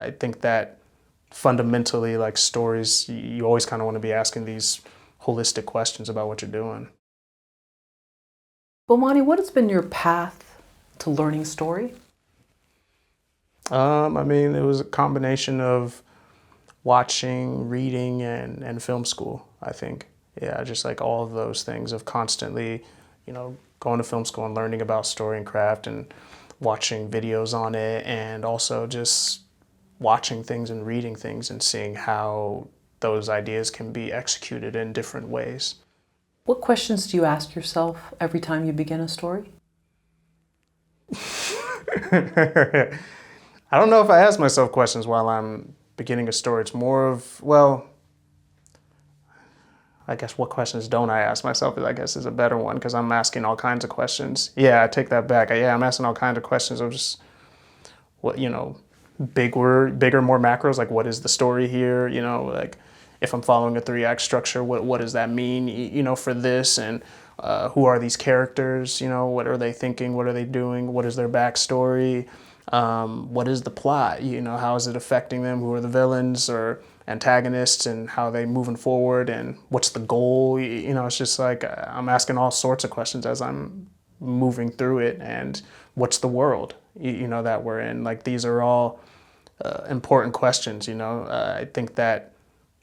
I think that fundamentally, like stories, you always kind of want to be asking these holistic questions about what you're doing. Bomani, what has been your path to learning story? I mean, it was a combination of watching, reading, and film school, I think. Yeah, just like all of those things of constantly, going to film school and learning about story and craft and watching videos on it, and also just watching things and reading things and seeing how those ideas can be executed in different ways. What questions do you ask yourself every time you begin a story? I don't know if I ask myself questions while I'm beginning a story. It's more of, well, I guess what questions don't I ask myself, I guess, is a better one, because I'm asking all kinds of questions. Yeah, I take that back. Yeah, I'm asking all kinds of questions of just what, bigger, more macros, like what is the story here? Like if I'm following a 3-act structure, what does that mean, for this? And who are these characters? What are they thinking? What are they doing? What is their backstory? What is the plot? How is it affecting them? Who are the villains or antagonists, and how are they moving forward? And what's the goal? It's just like I'm asking all sorts of questions as I'm moving through it. And what's the world, that we're in? Like these are all important questions. I think that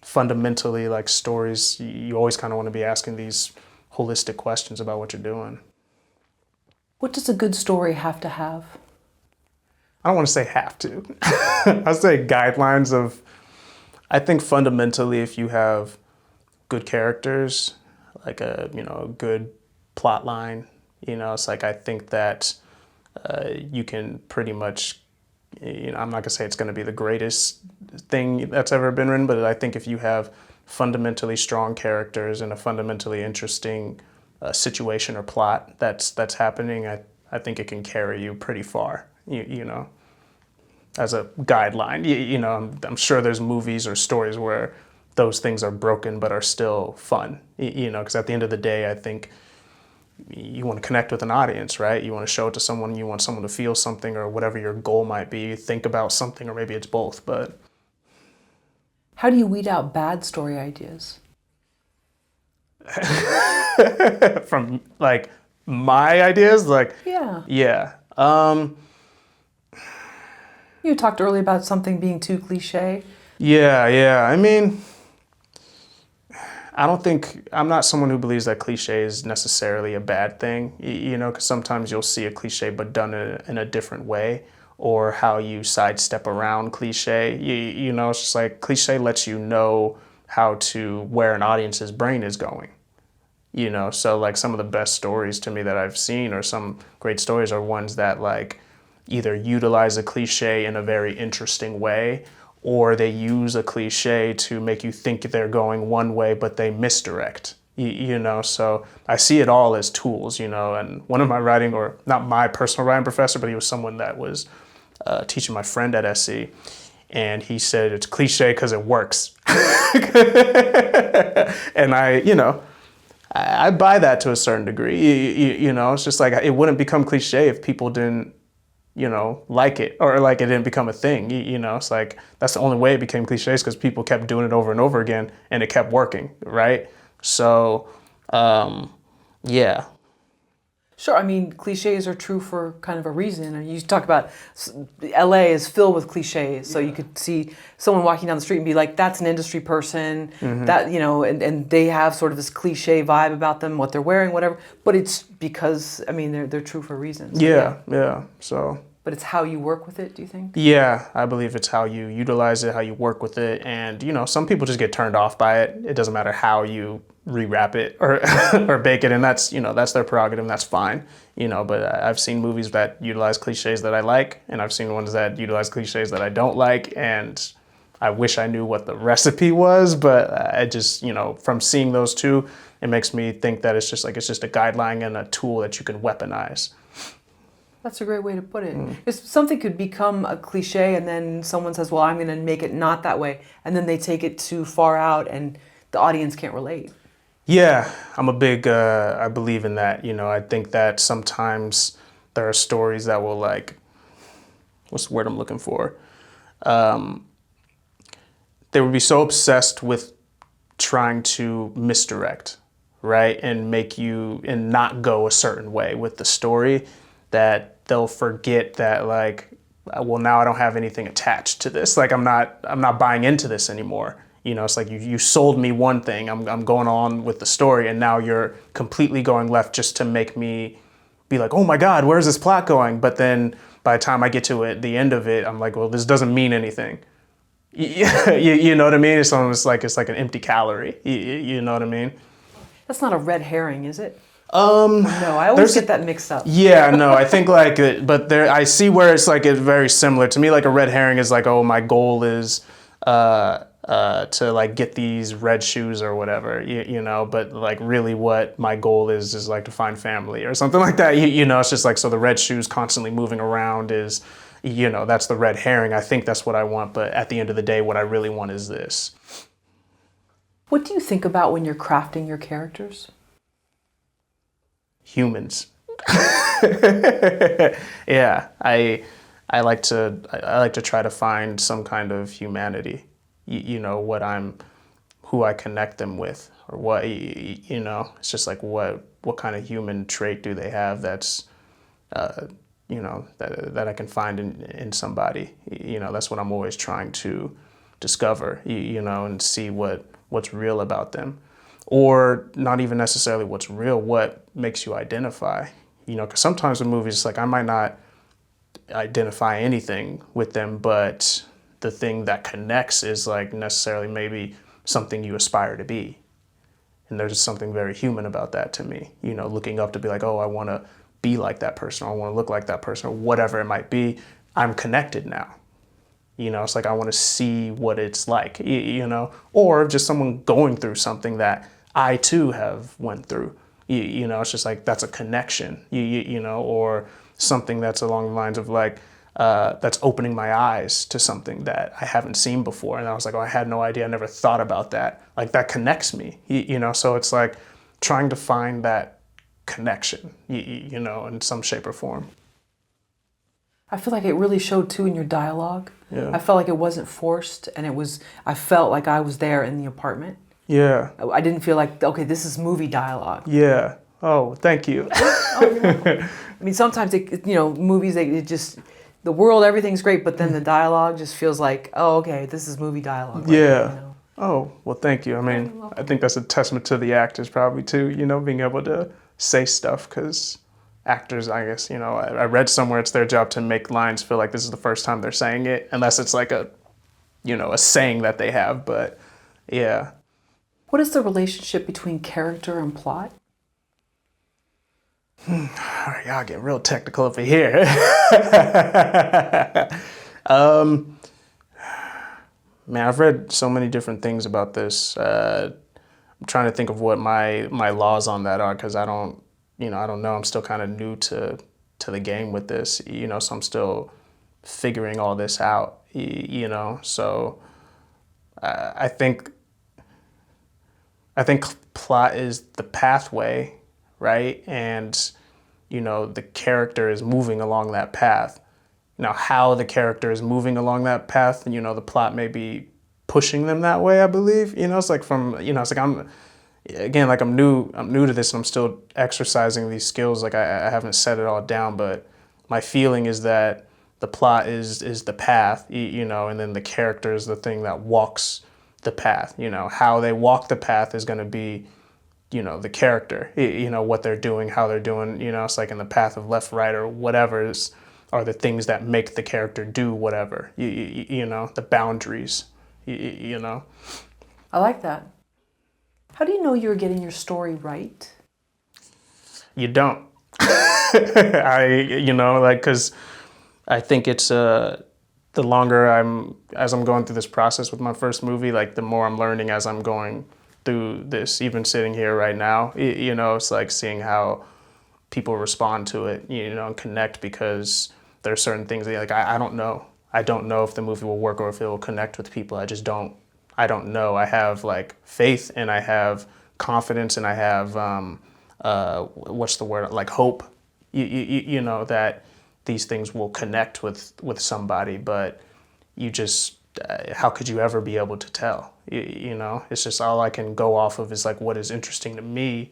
fundamentally, like stories, you always kind of want to be asking these holistic questions about what you're doing. What does a good story have to have? I don't want to say have to. I'll say guidelines of, I think fundamentally, if you have good characters, like a good plot line, it's like I think that you can pretty much, I'm not gonna say it's gonna be the greatest thing that's ever been written, but I think if you have fundamentally strong characters and a fundamentally interesting situation or plot that's happening, I think it can carry you pretty far, as a guideline. I'm sure there's movies or stories where those things are broken but are still fun, because at the end of the day, I think you want to connect with an audience, right? You want to show it to someone, you want someone to feel something, or whatever your goal might be. You think about something, or maybe it's both, but. How do you weed out bad story ideas? From like my ideas, like, Yeah. yeah. You talked earlier about something being too cliche. Yeah. I mean, I'm not someone who believes that cliche is necessarily a bad thing, because sometimes you'll see a cliche but done in a different way, or how you sidestep around cliche. It's just like cliche lets you know where an audience's brain is going. So like some of the best stories to me that I've seen, or some great stories, are ones that like either utilize a cliche in a very interesting way, or they use a cliche to make you think they're going one way, but they misdirect. So I see it all as tools, and one of my writing, or not my personal writing professor, but he was someone that was teaching my friend at SC, and he said it's cliche because it works. And I buy that to a certain degree. It's just like it wouldn't become cliche if people didn't like it, or like it didn't become a thing. It's like that's the only way it became cliches, because people kept doing it over and over again and it kept working, right? So, yeah. Sure, I mean, cliches are true for kind of a reason. And you talk about LA is filled with cliches, so you could see someone walking down the street and be like, that's an industry person, that, and they have sort of this cliche vibe about them, what they're wearing, whatever. But it's because, I mean, they're true for a reason. So, Yeah. So. But it's how you work with it, do you think? Yeah, I believe it's how you utilize it, how you work with it. And, some people just get turned off by it. It doesn't matter how you rewrap it or or bake it. And that's, that's their prerogative, and that's fine. But I've seen movies that utilize cliches that I like, and I've seen ones that utilize cliches that I don't like. And I wish I knew what the recipe was, but I just, from seeing those two, it makes me think that it's just a guideline and a tool that you can weaponize. That's a great way to put it. If something could become a cliche and then someone says, well, I'm going to make it not that way, and then they take it too far out and the audience can't relate. Yeah, I'm a big, I believe in that. I think that sometimes there are stories that will, like, what's the word I'm looking for? they would be so obsessed with trying to misdirect, right? And make you, and not go a certain way with the story, that they'll forget that, like, well, now I don't have anything attached to this. Like, I'm not buying into this anymore. You know, it's like you sold me one thing. I'm going on with the story, and now you're completely going left just to make me be like, oh my God, where's this plot going? But then by the time I get to it, the end of it, I'm like, well, this doesn't mean anything. You know what I mean? It's almost like it's like an empty calorie. You know what I mean? That's not a red herring, is it? No, I always get that mixed up. Yeah, no, I think like, but there, I see where it's like it's very similar to me. Like a red herring is like, oh, my goal is to like get these red shoes or whatever, you know. But like really, what my goal is like to find family or something like that. You know, it's just like, so the red shoes constantly moving around is, you know, that's the red herring. I think that's what I want, but at the end of the day, what I really want is this. What do you think about when you're crafting your characters? Humans. Yeah, I like to try to find some kind of humanity. You know, who I connect them with, or what, you know. It's just like what kind of human trait do they have that's you know, that I can find in somebody. You know, that's what I'm always trying to discover, you know, and see what's real about them. Or not even necessarily what's real, what makes you identify. You know, because sometimes in movies, it's like I might not identify anything with them, but the thing that connects is like necessarily maybe something you aspire to be. And there's just something very human about that to me. You know, looking up to be like, oh, I want to be like that person, or I want to look like that person, or whatever it might be. I'm connected now. You know, it's like I want to see what it's like, you know, or just someone going through something that I too have went through. You know, it's just like that's a connection, you know, or something that's along the lines of like, that's opening my eyes to something that I haven't seen before. And I was like, oh, I had no idea. I never thought about that. Like that connects me, you know, so it's like trying to find that connection, you know, in some shape or form. I feel like it really showed too in your dialogue. Yeah. I felt like it wasn't forced, and I felt like I was there in the apartment. Yeah. I didn't feel like, okay, this is movie dialogue. Yeah. Oh, thank you. I mean, sometimes, you know, movies, the world, everything's great, but then the dialogue just feels like, oh, okay, this is movie dialogue. Yeah. Right, you know? Oh, well, thank you. I mean, I think that's a testament to the actors probably too, you know, being able to say stuff, because actors, I guess, you know, I read somewhere it's their job to make lines feel like this is the first time they're saying it, unless it's like a, you know, a saying that they have, but yeah. What is the relationship between character and plot? All right, y'all get real technical over here. Man, I've read so many different things about this. I'm trying to think of what my laws on that are, because I don't know. I'm still kind of new to the game with this, you know, so I'm still figuring all this out, you know. So I think plot is the pathway, right? And, you know, the character is moving along that path. Now, how the character is moving along that path, you know, the plot may be pushing them that way, I believe. You know, it's like I'm new to this, and I'm still exercising these skills. Like I haven't set it all down, but my feeling is that the plot is the path, you know, and then the character is the thing that walks the path. You know, how they walk the path is going to be, you know, the character, you know, what they're doing, how they're doing, you know. It's like in the path of left, right, or whatever are the things that make the character do whatever, you know, the boundaries, you know. I like that. How do you know you're getting your story right? You don't. You know, like, because I think it's the longer as I'm going through this process with my first movie, like the more I'm learning as I'm going through this, even sitting here right now, you know, it's like seeing how people respond to it, you know, and connect, because there are certain things that, like, I don't know. I don't know if the movie will work or if it will connect with people. I don't know. I have like faith, and I have confidence, and I have, what's the word? Like hope, you know, that these things will connect with somebody. But, you just, how could you ever be able to tell? You know, it's just all I can go off of is like what is interesting to me,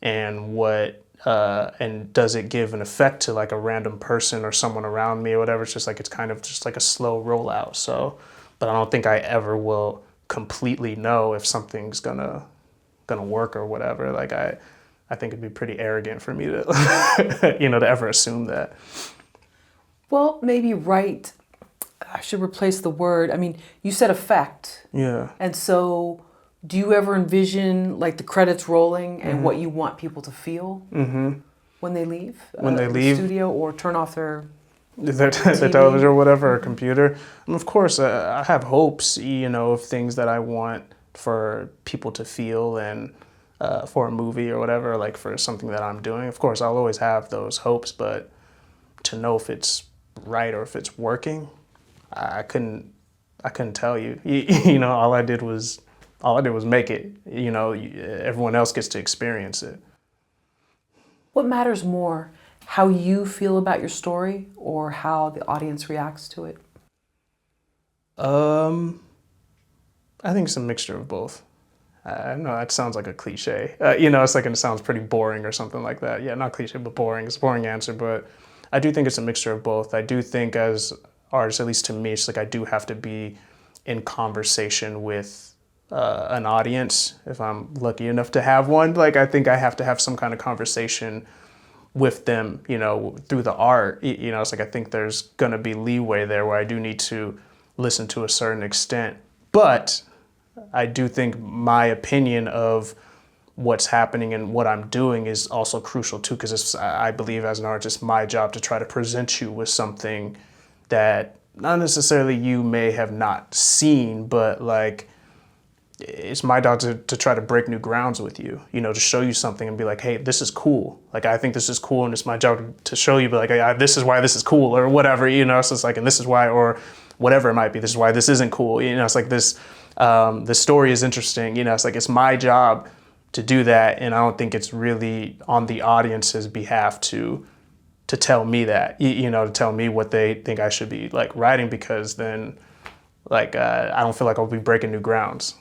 and what and does it give an effect to like a random person or someone around me or whatever. It's just like, it's kind of just like a slow rollout. So, but I don't think I ever will completely know if something's gonna work or whatever. Like I think it'd be pretty arrogant for me to you know, to ever assume that. Well, maybe right. I should replace the word. I mean, you said effect. Yeah. And so do you ever envision like the credits rolling and what you want people to feel when they leave When they the leave studio or turn off their the television or whatever, or computer? And of course, I have hopes, you know, of things that I want for people to feel, and for a movie or whatever, like for something that I'm doing. Of course, I'll always have those hopes, but to know if it's right or if it's working, I couldn't tell you. You know, all I did was make it. You know, everyone else gets to experience it. What matters more, how you feel about your story or how the audience reacts to it? I think it's a mixture of both. I know that sounds like a cliche. You know, it's like, it sounds pretty boring or something like that. Yeah, not cliche, but boring. It's a boring answer, but I do think it's a mixture of both. I do think as artists, at least to me, it's like I do have to be in conversation with an audience if I'm lucky enough to have one. Like, I think I have to have some kind of conversation with them, you know, through the art. You know, it's like I think there's gonna be leeway there where I do need to listen to a certain extent. But I do think my opinion of what's happening and what I'm doing is also crucial too, because I believe as an artist, it's my job to try to present you with something that not necessarily you may have not seen, but like it's my job to try to break new grounds with you, you know, to show you something and be like, hey, this is cool. Like, I think this is cool, and it's my job to show you, but like, this is why this is cool, or whatever, you know. So it's like, and this is why, or whatever it might be, this is why this isn't cool. You know, it's like this, the story is interesting. You know, it's like, it's my job to do that, and I don't think it's really on the audience's behalf to tell me that, you know, to tell me what they think I should be like writing, because then like I don't feel like I'll be breaking new grounds.